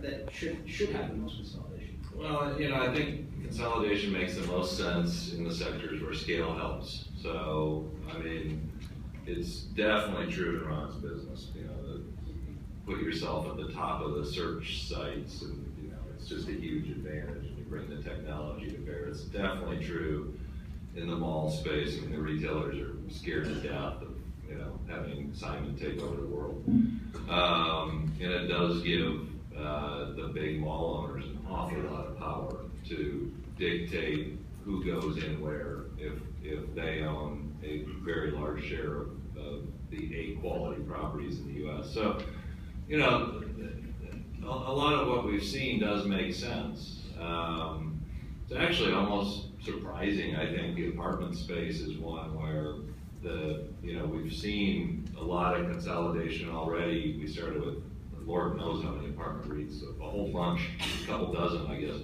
that should have the most consolidation? Well, you know, I think consolidation makes the most sense in the sectors where scale helps. So, I mean, it's definitely true in Ron's business. You know, put yourself at the top of the search sites, and you know, it's just a huge advantage. And you bring the technology to bear. It's definitely true in the mall space. I mean, the retailers are scared to death of, you know, having Simon take over the world. And it does give the big mall owners an awful lot of power to dictate who goes in where if they own a very large share of the A quality properties in the U.S. So, you know, a lot of what we've seen does make sense. It's actually almost surprising. I think the apartment space is one where we've seen a lot of consolidation already. We started with, Lord knows how many apartment REITs, a whole bunch, a couple dozen, I guess.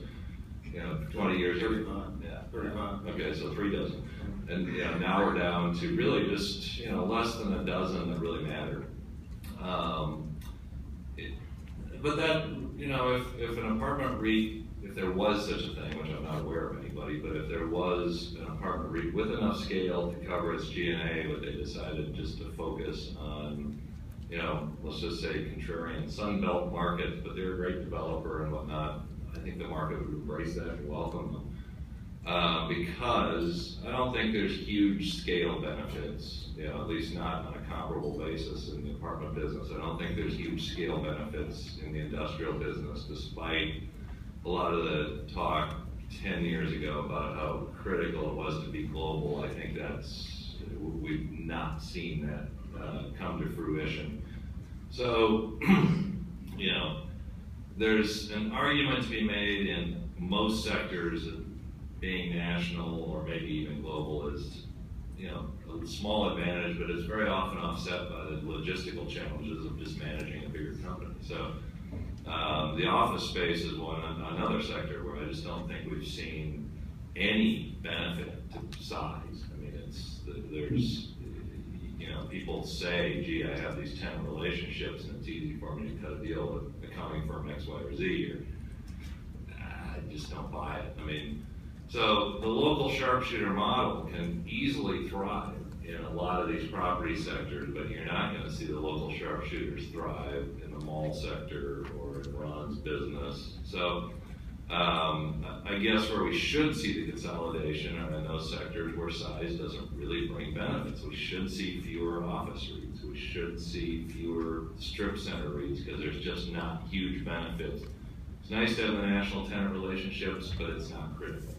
You know, 20 years. 35. Yeah, 35. Okay, so 3 dozen. And you know, now we're down to really just, you know, less than a dozen that really matter. But that, you know, if an apartment REIT, if there was such a thing, which I'm not aware of anybody, but if there was an apartment REIT with enough scale to cover its G&A, but they decided just to focus on, you know, let's just say contrarian Sunbelt markets, but they're a great developer and whatnot, I think the market would embrace that and welcome them. Because I don't think there's huge scale benefits, you know, at least not on a comparable basis in the apartment business. I don't think there's huge scale benefits in the industrial business, despite a lot of the talk 10 years ago about how critical it was to be global. I think we've not seen that come to fruition. So, you know, there's an argument to be made in most sectors that being national or maybe even global is, you know, a small advantage, but it's very often offset by the logistical challenges of just managing a bigger company. So the office space is another sector where I just don't think we've seen any benefit to size. I mean, there's, you know, people say, gee, I have these 10 relationships and it's easy for me to cut a deal with accounting firm X, Y, or Z. I just don't buy it. I mean, so the local sharpshooter model can easily thrive in a lot of these property sectors, but you're not going to see the local sharpshooters thrive in the mall sector or in Ron's business. So I guess where we should see the consolidation are in those sectors where size doesn't really bring benefits. We should see fewer office REITs. We should see fewer strip center REITs because there's just not huge benefits. It's nice to have the national tenant relationships, but it's not critical.